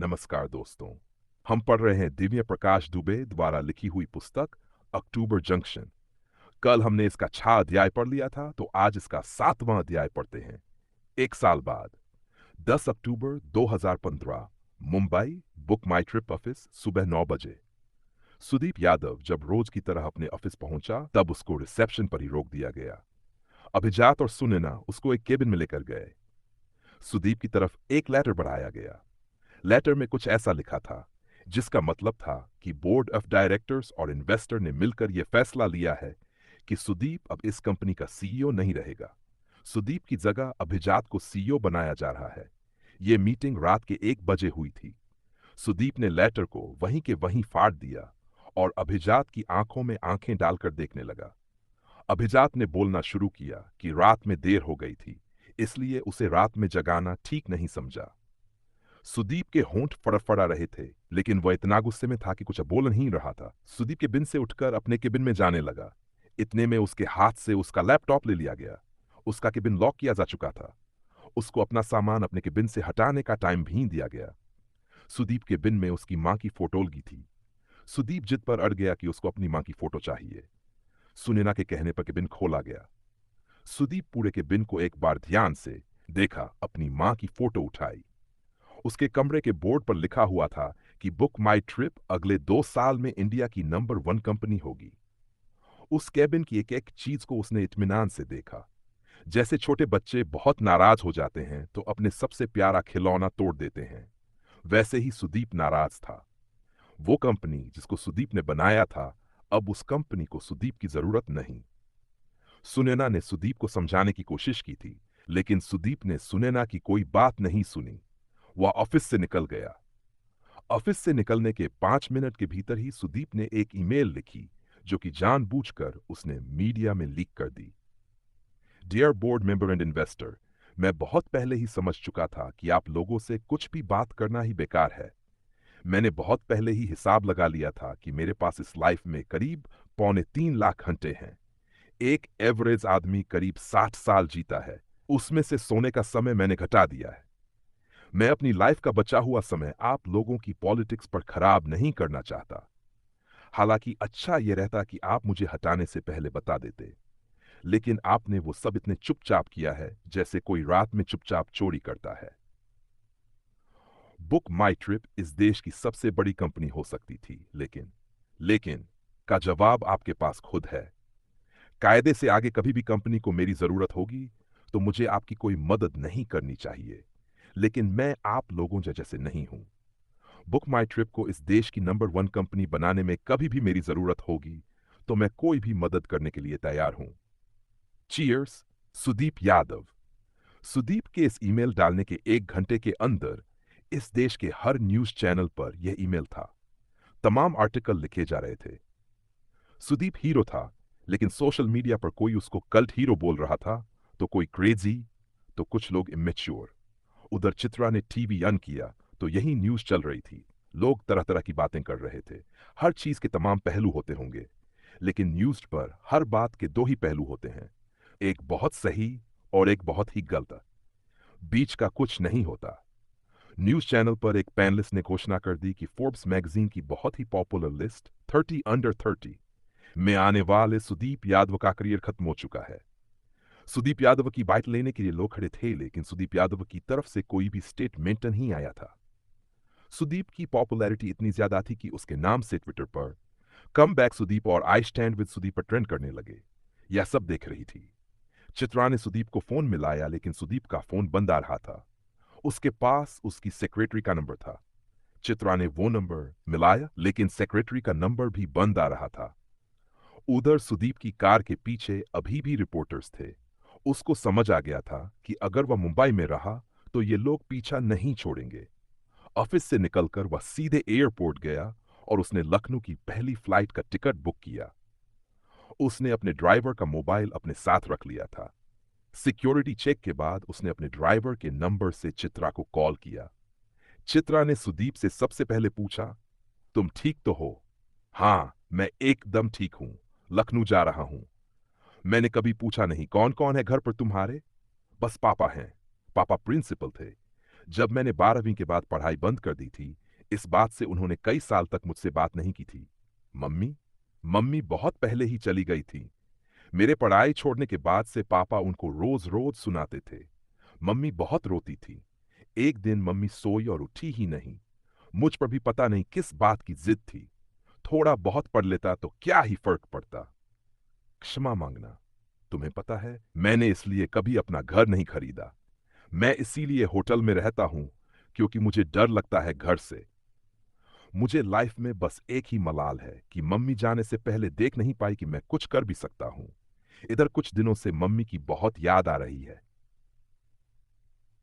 नमस्कार दोस्तों। हम पढ़ रहे हैं दिव्य प्रकाश दुबे द्वारा लिखी हुई पुस्तक अक्टूबर जंक्शन। कल हमने इसका 6 अध्याय पढ़ लिया था, तो आज इसका 7वां अध्याय पढ़ते हैं। एक साल बाद 10 अक्टूबर 2015 मुंबई, बुक माई ट्रिप ऑफिस, सुबह 9 बजे। सुदीप यादव जब रोज की तरह अपने ऑफिस पहुंचा, तब उसको रिसेप्शन पर ही रोक दिया गया। अभिजात और सुनैना उसको एक केबिन में लेकर गए। सुदीप की तरफ एक लेटर बढ़ाया गया। लेटर में कुछ ऐसा लिखा था, जिसका मतलब था कि बोर्ड ऑफ डायरेक्टर्स और इन्वेस्टर ने मिलकर यह फैसला लिया है कि सुदीप अब इस कंपनी का सीईओ नहीं रहेगा। सुदीप की जगह अभिजात को सीईओ बनाया जा रहा है। यह मीटिंग रात के 1 बजे हुई थी। सुदीप ने लेटर को वहीं के वहीं फाड़ दिया और अभिजात की आंखों में आंखें डालकर देखने लगा। अभिजात ने बोलना शुरू किया कि रात में देर हो गई थी, इसलिए उसे रात में जगाना ठीक नहीं समझा। सुदीप के होंठ फड़फड़ा रहे थे, लेकिन वह इतना गुस्से में था कि कुछ बोल नहीं रहा था। सुदीप केबिन से उठकर अपने केबिन में जाने लगा। इतने में उसके हाथ से उसका लैपटॉप ले लिया गया। उसका केबिन लॉक किया जा चुका था। उसको अपना सामान अपने केबिन से हटाने का टाइम भी दिया गया। सुदीप के बिन में उसकी मां की फोटोलगी थी। सुदीप जिद पर अड़ गया कि उसको अपनी मां की फोटो चाहिए। सुनैना के कहने पर केबिन खोला गया। सुदीप पूरे केबिन को एक बार ध्यान से देखा, अपनी मां की फोटो उठाई। उसके कमरे के बोर्ड पर लिखा हुआ था कि बुक माई ट्रिप अगले 2 साल में इंडिया की नंबर 1 कंपनी होगी। उस कैबिन की एक एक चीज को उसने इत्मीनान से देखा। जैसे छोटे बच्चे बहुत नाराज हो जाते हैं तो अपने सबसे प्यारा खिलौना तोड़ देते हैं, वैसे ही सुदीप नाराज था। वो कंपनी जिसको सुदीप ने बनाया था, अब उस कंपनी को सुदीप की जरूरत नहीं। सुनैना ने सुदीप को समझाने की कोशिश की थी, लेकिन सुदीप ने सुनैना की कोई बात नहीं सुनी। वह ऑफिस से निकल गया। ऑफिस से निकलने के 5 मिनट के भीतर ही सुदीप ने एक ईमेल लिखी, जो कि जानबूझकर उसने मीडिया में लीक कर दी। Dear board member and investor, मैं बहुत पहले ही समझ चुका था कि आप लोगों से कुछ भी बात करना ही बेकार है। मैंने बहुत पहले ही हिसाब लगा लिया था कि मेरे पास इस लाइफ में करीब 3.25 लाख घंटे हैं। एक एवरेज आदमी करीब 60 साल जीता है। उसमें से सोने का समय मैंने घटा दिया है। मैं अपनी लाइफ का बचा हुआ समय आप लोगों की पॉलिटिक्स पर खराब नहीं करना चाहता। हालांकि अच्छा यह रहता कि आप मुझे हटाने से पहले बता देते, लेकिन आपने वो सब इतने चुपचाप किया है, जैसे कोई रात में चुपचाप चोरी करता है। बुक माई ट्रिप इस देश की सबसे बड़ी कंपनी हो सकती थी, लेकिन का जवाब आपके पास खुद है। कायदे से आगे कभी भी कंपनी को मेरी जरूरत होगी, तो मुझे आपकी कोई मदद नहीं करनी चाहिए, लेकिन मैं आप लोगों जैसे नहीं हूं। बुक माई ट्रिप को इस देश की नंबर 1 कंपनी बनाने में कभी भी मेरी जरूरत होगी, तो मैं कोई भी मदद करने के लिए तैयार हूं। चीयर्स, सुदीप यादव। सुदीप के इस ईमेल डालने के 1 घंटे के अंदर इस देश के हर न्यूज चैनल पर यह ईमेल था। तमाम आर्टिकल लिखे जा रहे थे। सुदीप हीरो था, लेकिन सोशल मीडिया पर कोई उसको कल्ट हीरो बोल रहा था, तो कोई क्रेजी, तो कुछ लोग इमेच्योर। उधर चित्रा ने टीवी ऑन किया तो यही न्यूज चल रही थी। लोग तरह तरह की बातें कर रहे थे। हर चीज के तमाम पहलू होते होंगे, लेकिन न्यूज पर हर बात के 2 ही पहलू होते हैं, एक बहुत सही और एक बहुत ही गलत। बीच का कुछ नहीं होता। न्यूज चैनल पर एक पैनलिस्ट ने घोषणा कर दी कि फोर्ब्स मैगजीन की बहुत ही पॉपुलर लिस्ट 30 अंडर 30 में आने वाले सुदीप यादव का करियर खत्म हो चुका है। सुदीप यादव की बाइट लेने के लिए लोग खड़े थे, लेकिन सुदीप यादव की तरफ से कोई भी स्टेटमेंट नहीं आया था। सुदीप की पॉपुलैरिटी इतनी ज्यादा थी कि उसके नाम से ट्विटर पर कम बैक सुदीप और आई स्टैंड विद सुदीप पर ट्रेंड करने लगे। यह सब देख रही थी। चित्रा ने सुदीप को फोन मिलाया, लेकिन सुदीप का फोन बंद आ रहा था। उसके पास उसकी सेक्रेटरी का नंबर था। चित्रा ने वो नंबर मिलाया, लेकिन सेक्रेटरी का नंबर भी बंद आ रहा था। उधर सुदीप की कार के पीछे अभी भी रिपोर्टर्स थे। उसको समझ आ गया था कि अगर वह मुंबई में रहा तो ये लोग पीछा नहीं छोड़ेंगे। ऑफिस से निकलकर वह सीधे एयरपोर्ट गया और उसने लखनऊ की पहली फ्लाइट का टिकट बुक किया। उसने अपने ड्राइवर का मोबाइल अपने साथ रख लिया था। सिक्योरिटी चेक के बाद उसने अपने ड्राइवर के नंबर से चित्रा को कॉल किया। चित्रा ने सुदीप से सबसे पहले पूछा, तुम ठीक तो हो? हाँ, मैं एकदम ठीक हूं, लखनऊ जा रहा हूं। मैंने कभी पूछा नहीं कौन कौन है घर पर तुम्हारे? बस पापा हैं। पापा प्रिंसिपल थे। जब मैंने 12वीं के बाद पढ़ाई बंद कर दी थी, इस बात से उन्होंने कई साल तक मुझसे बात नहीं की थी। मम्मी मम्मी बहुत पहले ही चली गई थी। मेरे पढ़ाई छोड़ने के बाद से पापा उनको रोज रोज सुनाते थे। मम्मी बहुत रोती थी। एक दिन मम्मी सोई और उठी ही नहीं। मुझ पर भी पता नहीं किस बात की जिद थी। थोड़ा बहुत पढ़ लेता तो क्या ही फर्क पड़ता। क्षमा मांगना। तुम्हें पता है, मैंने इसलिए कभी अपना घर नहीं खरीदा। मैं इसीलिए होटल में रहता हूं, क्योंकि मुझे डर लगता है घर से। मुझे लाइफ में बस एक ही मलाल है कि मम्मी जाने से पहले देख नहीं पाई कि मैं कुछ कर भी सकता हूं। इधर कुछ दिनों से मम्मी की बहुत याद आ रही है।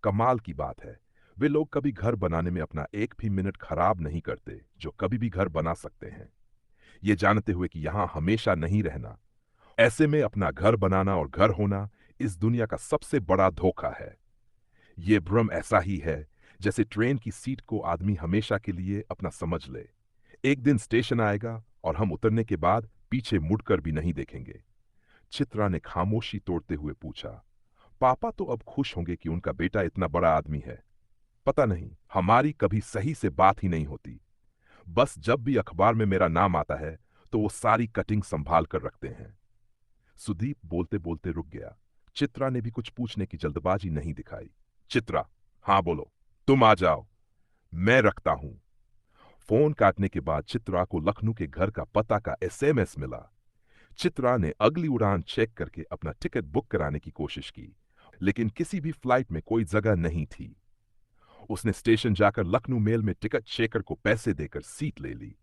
कमाल की बात है, वे लोग कभी घर बनाने में अपना एक भी मिनट खराब नहीं करते, जो कभी भी घर बना सकते हैं, ये जानते हुए कि यहां हमेशा नहीं रहना। ऐसे में अपना घर बनाना और घर होना इस दुनिया का सबसे बड़ा धोखा है। ये भ्रम ऐसा ही है जैसे ट्रेन की सीट को आदमी हमेशा के लिए अपना समझ ले। एक दिन स्टेशन आएगा और हम उतरने के बाद पीछे मुड़कर भी नहीं देखेंगे। चित्रा ने खामोशी तोड़ते हुए पूछा, पापा तो अब खुश होंगे कि उनका बेटा इतना बड़ा आदमी है। पता नहीं, हमारी कभी सही से बात ही नहीं होती। बस जब भी अखबार में मेरा नाम आता है तो वो सारी कटिंग संभाल कर रखते हैं। सुदीप बोलते बोलते रुक गया। चित्रा ने भी कुछ पूछने की जल्दबाजी नहीं दिखाई। चित्रा, हाँ बोलो, तुम आ जाओ, मैं रखता हूं। फोन काटने के बाद चित्रा को लखनऊ के घर का पता का एसएमएस मिला। चित्रा ने अगली उड़ान चेक करके अपना टिकट बुक कराने की कोशिश की, लेकिन किसी भी फ्लाइट में कोई जगह नहीं थी। उसने स्टेशन जाकर लखनऊ मेल में टिकट चेकर को पैसे देकर सीट ले ली।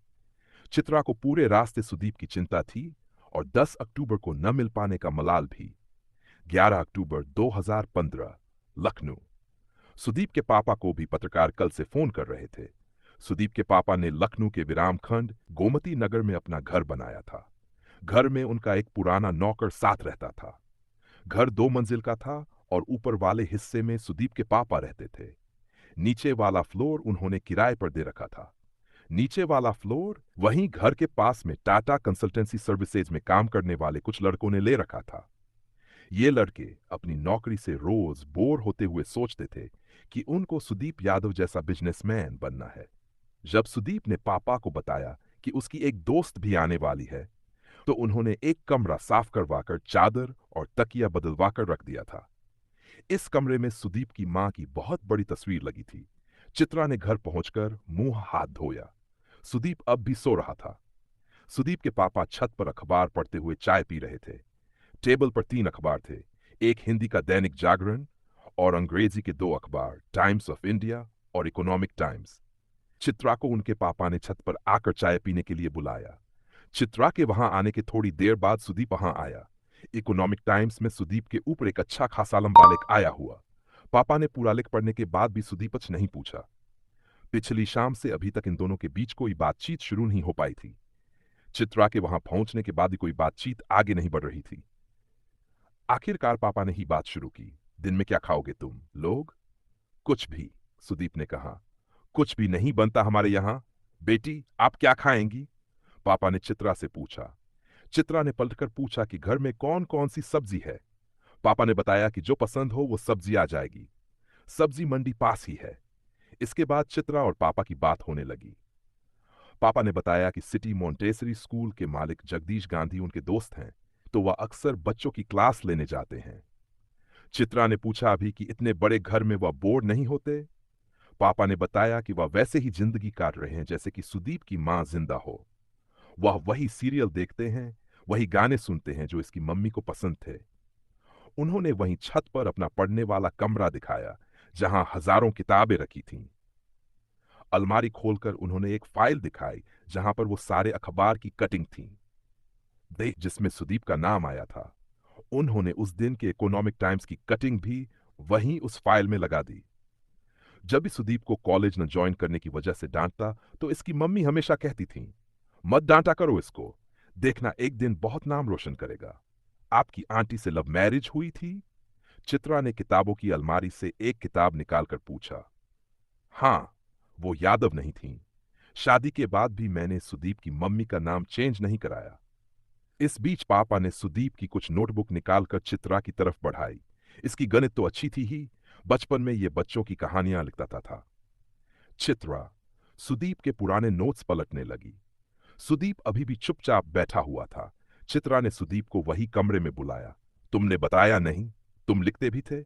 चित्रा को पूरे रास्ते सुदीप की चिंता थी और 10 अक्टूबर को न मिल पाने का मलाल भी। 11 अक्टूबर 2015, लखनऊ। सुदीप के पापा को भी पत्रकार कल से फोन कर रहे थे। सुदीप के पापा ने लखनऊ के विराम खंड गोमती नगर में अपना घर बनाया था। घर में उनका एक पुराना नौकर साथ रहता था। घर 2 मंजिल का था और ऊपर वाले हिस्से में सुदीप के पापा रहते थे। नीचे वाला फ्लोर उन्होंने किराए पर दे रखा था। नीचे वाला फ्लोर वहीं घर के पास में टाटा कंसल्टेंसी सर्विसेज में काम करने वाले कुछ लड़कों ने ले रखा था। ये लड़के अपनी नौकरी से रोज बोर होते हुए सोचते थे कि उनको सुदीप यादव जैसा बिजनेसमैन बनना है। जब सुदीप ने पापा को बताया कि उसकी एक दोस्त भी आने वाली है, तो उन्होंने एक कमरा साफ करवाकर चादर और तकिया बदलवाकर रख दिया था। इस कमरे में सुदीप की मां की बहुत बड़ी तस्वीर लगी थी। चित्रा ने घर पहुंचकर मुंह हाथ धोया। सुदीप अब भी सो रहा था। सुदीप के पापा छत पर अखबार पढ़ते हुए चाय पी रहे थे। टेबल पर 3 अखबार थे, एक हिंदी का दैनिक जागरण और अंग्रेजी के 2 अखबार, टाइम्स ऑफ इंडिया और इकोनॉमिक टाइम्स। चित्रा को उनके पापा ने छत पर आकर चाय पीने के लिए बुलाया। चित्रा के वहां आने के थोड़ी देर बाद सुदीप वहां आया। इकोनॉमिक टाइम्स में सुदीप के ऊपर एक अच्छा खासा लंबा लेख आया हुआ। पापा ने पूरा लेख पढ़ने के बाद भी सुदीप कुछ नहीं पूछा। पिछली शाम से अभी तक इन दोनों के बीच कोई बातचीत शुरू नहीं हो पाई थी। चित्रा के वहां पहुंचने के बाद भी कोई बातचीत आगे नहीं बढ़ रही थी। आखिरकार पापा ने ही बात शुरू की। दिन में क्या खाओगे तुम लोग? कुछ भी, सुदीप ने कहा। कुछ भी नहीं बनता हमारे यहां। बेटी, आप क्या खाएंगी? पापा ने चित्रा से पूछा। चित्रा ने पलटकर पूछा कि घर में कौन कौन सी सब्जी है। पापा ने बताया कि जो पसंद हो वो सब्जी आ जाएगी। सब्जी मंडी पास ही है। इसके बाद चित्रा और पापा की बात होने लगी। पापा ने बताया कि सिटी मोंटेसरी स्कूल के मालिक जगदीश गांधी उनके दोस्त हैं, तो वह अक्सर बच्चों की क्लास लेने जाते हैं। चित्रा ने पूछा अभी कि इतने बड़े घर में वह बोर नहीं होते। पापा ने बताया कि वह वैसे ही जिंदगी काट रहे हैं जैसे कि सुदीप की मां जिंदा हो। वह वही सीरियल देखते हैं, वही गाने सुनते हैं जो इसकी मम्मी को पसंद थे। उन्होंने वहीं छत पर अपना पढ़ने वाला कमरा दिखाया, जहां हजारों किताबें रखी थीं। अलमारी खोलकर उन्होंने एक फाइल दिखाई, जहां पर वो सारे अखबार की कटिंग थी, देख जिसमें सुदीप का नाम आया था। उन्होंने उस दिन के इकोनॉमिक टाइम्स की कटिंग भी वहीं उस फाइल में लगा दी। जब भी सुदीप को कॉलेज न ज्वाइन करने की वजह से डांटता, तो इसकी मम्मी हमेशा कहती थीं, मत डांटा करो इसको, देखना एक दिन बहुत नाम रोशन करेगा। आपकी आंटी से लव मैरिज हुई थी? चित्रा ने किताबों की अलमारी से एक किताब निकालकर पूछा। हाँ, वो यादव नहीं थीं। शादी के बाद भी मैंने सुदीप की मम्मी का नाम चेंज नहीं कराया। इस बीच पापा ने सुदीप की कुछ नोटबुक निकालकर चित्रा की तरफ बढ़ाई। इसकी गणित तो अच्छी थी ही, बचपन में ये बच्चों की कहानियां लिखता था। चित्रा सुदीप के पुराने नोट्स पलटने लगी। सुदीप अभी भी चुपचाप बैठा हुआ था। चित्रा ने सुदीप को वही कमरे में बुलाया। तुमने बताया नहीं, तुम लिखते भी थे?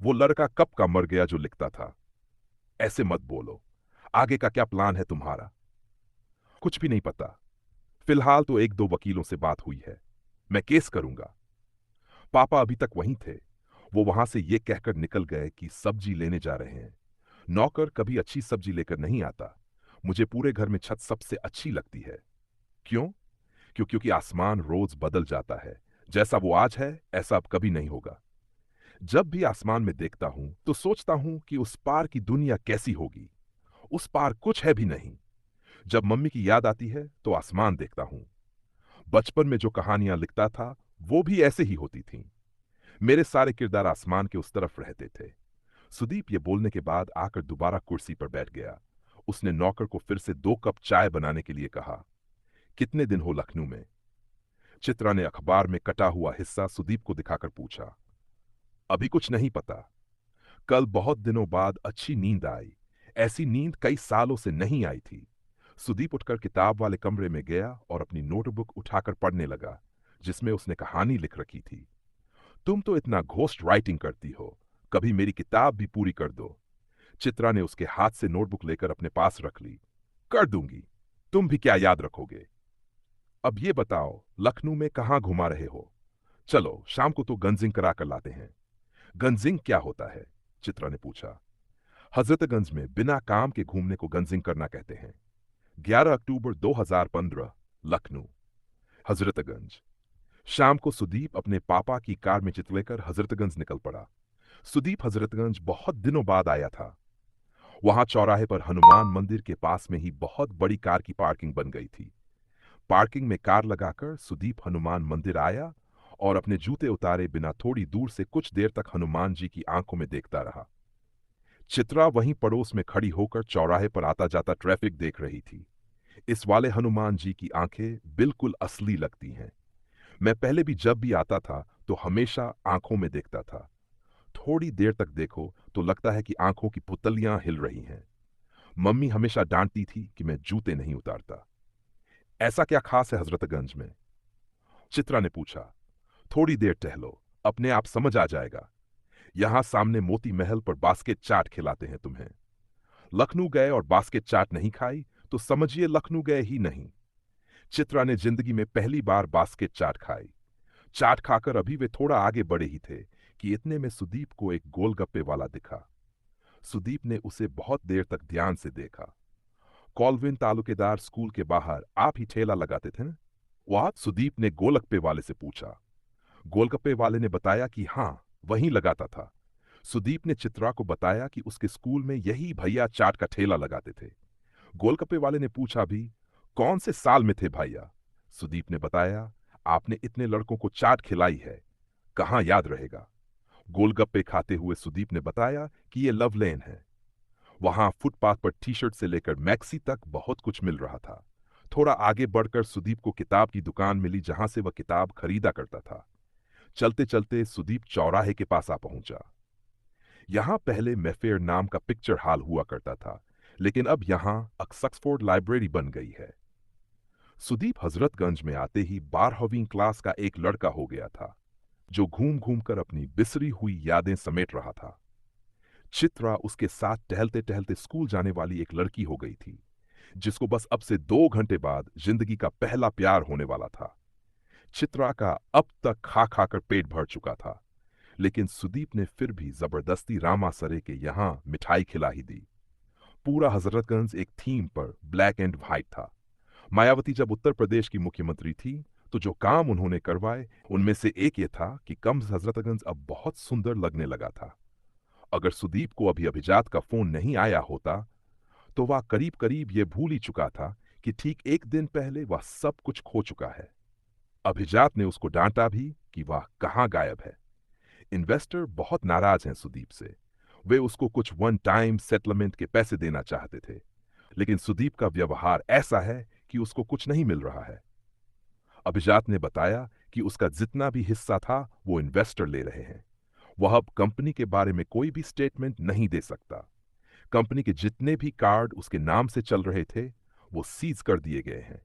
वो लड़का कब का मर गया जो लिखता था? ऐसे मत बोलो। आगे का क्या प्लान है तुम्हारा? कुछ भी नहीं पता। फिलहाल तो एक दो वकीलों से बात हुई है। मैं केस करूंगा। पापा अभी तक वहीं थे। वो वहां से ये कहकर निकल गए कि सब्जी लेने जा रहे हैं। नौकर कभी अच्छी सब्जी लेकर नहीं आता। मुझे पूरे घर में छत सबसे अच्छी लगती है। क्यों? क्योंकि आसमान रोज बदल जाता है। जैसा वो आज है ऐसा अब कभी नहीं होगा। जब भी आसमान में देखता हूं तो सोचता हूं कि उस पार की दुनिया कैसी होगी। उस पार कुछ है भी नहीं। जब मम्मी की याद आती है तो आसमान देखता हूं। बचपन में जो कहानियां लिखता था वो भी ऐसे ही होती थीं। मेरे सारे किरदार आसमान के उस तरफ रहते थे। सुदीप ये बोलने के बाद आकर दोबारा कुर्सी पर बैठ गया। उसने नौकर को फिर से 2 कप चाय बनाने के लिए कहा। कितने दिन हो लखनऊ में? चित्रा ने अखबार में कटा हुआ हिस्सा सुदीप को दिखाकर पूछा। अभी कुछ नहीं पता। कल बहुत दिनों बाद अच्छी नींद आई। ऐसी नींद कई सालों से नहीं आई थी। सुदीप उठकर किताब वाले कमरे में गया और अपनी नोटबुक उठाकर पढ़ने लगा, जिसमें उसने कहानी लिख रखी थी। तुम तो इतना घोस्ट राइटिंग करती हो, कभी मेरी किताब भी पूरी कर दो। चित्रा ने उसके हाथ से नोटबुक लेकर अपने पास रख ली। कर दूंगी। तुम भी क्या याद रखोगे? अब ये बताओ, लखनऊ में कहाँ घुमा रहे हो? चलो शाम को तो गंजिंग करा कर लाते हैं। गंजिंग क्या होता है? चित्रा ने पूछा। हजरतगंज में बिना काम के घूमने को गंजिंग करना कहते हैं। 11 अक्टूबर 2015, लखनऊ। हजरतगंज। शाम को सुदीप अपने पापा की कार में चित लेकर हजरतगंज निकल पड़ा। सुदीप हजरतगंज बहुत दिनों बाद आया था। वहां चौराहे पर हनुमान मंदिर के पास में ही बहुत बड़ी कार की पार्किंग बन गई थी। पार्किंग में कार लगाकर सुदीप हनुमान मंदिर आया और अपने जूते उतारे बिना थोड़ी दूर से कुछ देर तक हनुमान जी की आंखों में देखता रहा। चित्रा वहीं पड़ोस में खड़ी होकर चौराहे पर आता जाता ट्रैफिक देख रही थी। इस वाले हनुमान जी की आंखें बिल्कुल असली लगती हैं। मैं पहले भी जब भी आता था तो हमेशा आंखों में देखता था। थोड़ी देर तक देखो तो लगता है कि आंखों की पुतलियां हिल रही हैं। मम्मी हमेशा डांटती थी कि मैं जूते नहीं उतारता। ऐसा क्या खास है हजरतगंज में? चित्रा ने पूछा। थोड़ी देर टहलो, अपने आप समझ आ जाएगा। यहां सामने मोती महल पर बास्केट चाट खिलाते हैं तुम्हें। लखनऊ गए और बास्केट चाट नहीं खाई तो समझिए लखनऊ गए ही नहीं। चित्रा ने जिंदगी में पहली बार बास्केट चाट खाई। चाट खाकर अभी वे थोड़ा आगे बढ़े ही थे कि इतने में सुदीप को एक गोलगप्पे वाला दिखा। सुदीप ने उसे बहुत देर तक ध्यान से देखा। कॉल्विन तालुकेदार स्कूल के बाहर आप ही ठेला लगाते थे ना? वहां सुदीप ने गोलगप्पे वाले से पूछा। गोलगप्पे वाले ने बताया कि हाँ, वहीं लगाता था। सुदीप ने चित्रा को बताया कि उसके स्कूल में यही भैया चाट का ठेला लगाते थे। गोलगप्पे वाले ने पूछा भी, कौन से साल में थे भैया? सुदीप ने बताया, आपने इतने लड़कों को चाट खिलाई है, कहाँ याद रहेगा। गोलगप्पे खाते हुए सुदीप ने बताया कि ये लव लेन है। वहां फुटपाथ पर टी शर्ट से लेकर मैक्सी तक बहुत कुछ मिल रहा था। थोड़ा आगे बढ़कर सुदीप को किताब की दुकान मिली जहां से वह किताब खरीदा करता था। चलते चलते सुदीप चौराहे के पास आ पहुंचा। यहां पहले मेफेयर नाम का पिक्चर हॉल हुआ करता था, लेकिन अब यहां ऑक्सफोर्ड लाइब्रेरी बन गई है। सुदीप हजरतगंज में आते ही 12वीं क्लास का एक लड़का हो गया था, जो घूम घूम कर अपनी बिसरी हुई यादें समेट रहा था। चित्रा उसके साथ टहलते टहलते स्कूल जाने वाली एक लड़की हो गई थी, जिसको बस अब से 2 घंटे बाद जिंदगी का पहला प्यार होने वाला था। चित्रा का अब तक खा खाकर पेट भर चुका था, लेकिन सुदीप ने फिर भी जबरदस्ती रामा सरे के यहां मिठाई खिला ही दी। पूरा हजरतगंज एक थीम पर ब्लैक एंड व्हाइट था। मायावती जब उत्तर प्रदेश की मुख्यमंत्री थी तो जो काम उन्होंने करवाए उनमें से एक ये था कि कम हजरतगंज अब बहुत सुंदर लगने लगा था। अगर सुदीप को अभी अभिजात का फोन नहीं आया होता तो वह करीब करीब ये भूल ही चुका था कि ठीक एक दिन पहले वह सब कुछ खो चुका है। अभिजात ने उसको डांटा भी कि वह कहाँ गायब है। इन्वेस्टर बहुत नाराज हैं सुदीप से। वे उसको कुछ वन टाइम सेटलमेंट के पैसे देना चाहते थे, लेकिन सुदीप का व्यवहार ऐसा है कि उसको कुछ नहीं मिल रहा है। अभिजात ने बताया कि उसका जितना भी हिस्सा था वो इन्वेस्टर ले रहे हैं। वह अब कंपनी के बारे में कोई भी स्टेटमेंट नहीं दे सकता। कंपनी के जितने भी कार्ड उसके नाम से चल रहे थे वो सीज कर दिए गए हैं।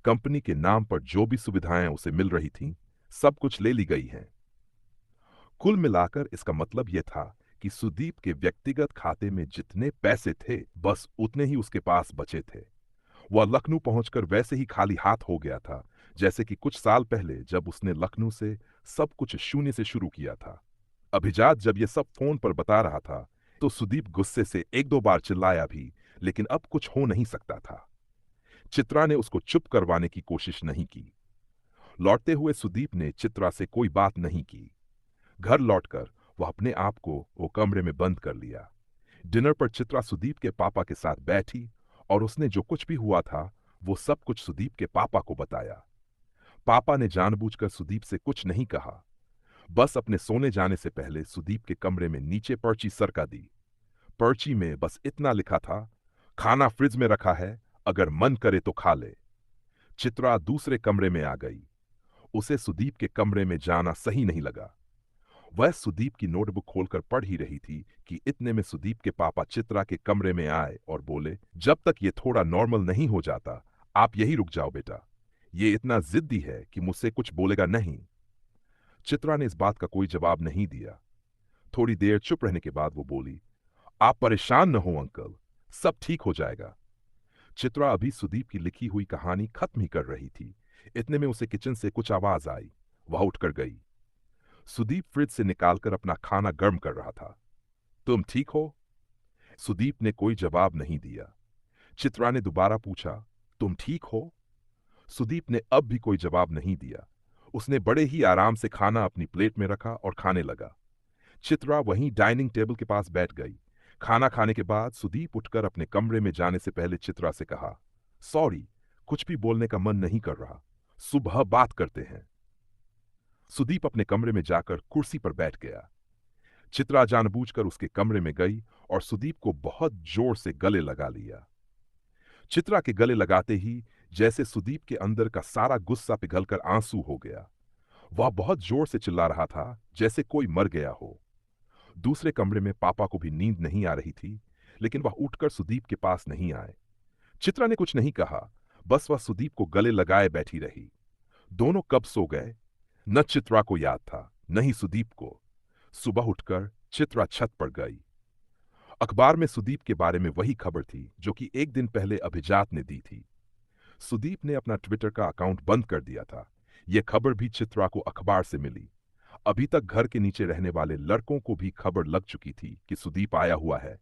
कंपनी के नाम पर जो भी सुविधाएं उसे मिल रही थीं, सब कुछ ले ली गई हैं। कुल मिलाकर इसका मतलब यह था कि सुदीप के व्यक्तिगत खाते में जितने पैसे थे बस उतने ही उसके पास बचे थे। वह लखनऊ पहुंचकर वैसे ही खाली हाथ हो गया था जैसे कि कुछ साल पहले जब उसने लखनऊ से सब कुछ शून्य से शुरू किया था। अभिजात जब यह सब फोन पर बता रहा था तो सुदीप गुस्से से एक दो बार चिल्लाया भी, लेकिन अब कुछ हो नहीं सकता था। चित्रा ने उसको चुप करवाने की कोशिश नहीं की। लौटते हुए सुदीप ने चित्रा से कोई बात नहीं की। घर लौटकर वह अपने आप को वो कमरे में बंद कर लिया। डिनर पर चित्रा सुदीप के पापा के साथ बैठी और उसने जो कुछ भी हुआ था वो सब कुछ सुदीप के पापा को बताया। पापा ने जानबूझकर सुदीप से कुछ नहीं कहा, बस अपने सोने जाने से पहले सुदीप के कमरे में नीचे पर्ची सरका दी। पर्ची में बस इतना लिखा था, खाना फ्रिज में रखा है, अगर मन करे तो खा ले। चित्रा दूसरे कमरे में आ गई। उसे सुदीप के कमरे में जाना सही नहीं लगा। वह सुदीप की नोटबुक खोलकर पढ़ ही रही थी कि इतने में सुदीप के पापा चित्रा के कमरे में आए और बोले, जब तक ये थोड़ा नॉर्मल नहीं हो जाता आप यही रुक जाओ बेटा। ये इतना जिद्दी है कि मुझसे कुछ बोलेगा नहीं। चित्रा ने इस बात का कोई जवाब नहीं दिया। थोड़ी देर चुप रहने के बाद वो बोली, आप परेशान न हो अंकल, सब ठीक हो जाएगा। चित्रा अभी सुदीप की लिखी हुई कहानी खत्म ही कर रही थी। इतने में उसे किचन से कुछ आवाज आई। वह उठकर गई। सुदीप फ्रिज से निकालकर अपना खाना गर्म कर रहा था। तुम ठीक हो? सुदीप ने कोई जवाब नहीं दिया। चित्रा ने दोबारा पूछा, तुम ठीक हो? सुदीप ने अब भी कोई जवाब नहीं दिया। उसने बड़े ही आराम से खाना अपनी प्लेट में रखा और खाने लगा। चित्रा वहीं डाइनिंग टेबल के पास बैठ गई। खाना खाने के बाद सुदीप उठकर अपने कमरे में जाने से पहले चित्रा से कहा, सॉरी, कुछ भी बोलने का मन नहीं कर रहा, सुबह बात करते हैं। सुदीप अपने कमरे में जाकर कुर्सी पर बैठ गया। चित्रा जानबूझकर उसके कमरे में गई और सुदीप को बहुत जोर से गले लगा लिया। चित्रा के गले लगाते ही जैसे सुदीप के अंदर का सारा गुस्सा पिघलकर आंसू हो गया। वह बहुत जोर से चिल्ला रहा था जैसे कोई मर गया हो। दूसरे कमरे में पापा को भी नींद नहीं आ रही थी, लेकिन वह उठकर सुदीप के पास नहीं आए। चित्रा ने कुछ नहीं कहा, बस वह सुदीप को गले लगाए बैठी रही। दोनों कब सो गए, न चित्रा को याद था न ही सुदीप को। सुबह उठकर चित्रा छत पर गई। अखबार में सुदीप के बारे में वही खबर थी जो कि एक दिन पहले अभिजात ने दी थी। सुदीप ने अपना ट्विटर का अकाउंट बंद कर दिया था। यह खबर भी चित्रा को अखबार से मिली। अभी तक घर के नीचे रहने वाले लड़कों को भी खबर लग चुकी थी कि सुदीप आया हुआ है।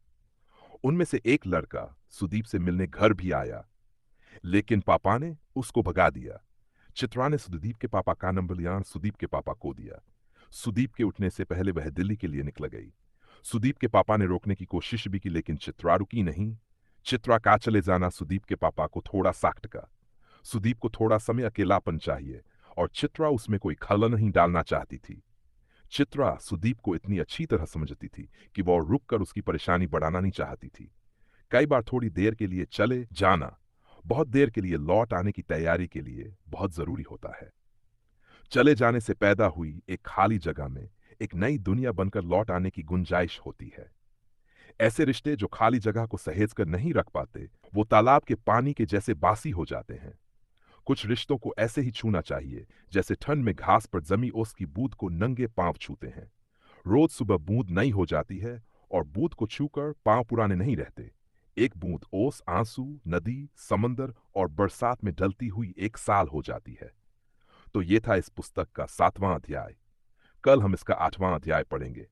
उनमें से एक लड़का सुदीप से मिलने घर भी आया, लेकिन पापा ने उसको भगा दिया। चित्रा ने सुदीप के पापा का नंबर लिया, सुदीप के पापा को दिया। सुदीप के उठने से पहले वह दिल्ली के लिए निकल गई। सुदीप के पापा ने रोकने की कोशिश भी की, लेकिन चित्रा रुकी नहीं। चित्रा का चले जाना सुदीप के पापा को थोड़ा साख्त। सुदीप को थोड़ा समय अकेलापन चाहिए और चित्रा उसमें कोई खलल नहीं डालना चाहती थी। चित्रा सुदीप को इतनी अच्छी तरह समझती थी कि वह रुककर उसकी परेशानी बढ़ाना नहीं चाहती थी। कई बार थोड़ी देर के लिए चले जाना बहुत देर के लिए लौट आने की तैयारी के लिए बहुत जरूरी होता है। चले जाने से पैदा हुई एक खाली जगह में एक नई दुनिया बनकर लौट आने की गुंजाइश होती है। ऐसे रिश्ते जो खाली जगह को सहेज कर नहीं रख पाते वो तालाब के पानी के जैसे बासी हो जाते हैं। कुछ रिश्तों को ऐसे ही छूना चाहिए जैसे ठंड में घास पर जमी ओस की बूंद को नंगे पांव छूते हैं। रोज सुबह बूंद नई हो जाती है और बूंद को छूकर पांव पुराने नहीं रहते। एक बूंद ओस, आंसू, नदी, समंदर और बरसात में ढलती हुई एक साल हो जाती है। तो ये था इस पुस्तक का 7वां अध्याय। कल हम इसका 8वां अध्याय पढ़ेंगे।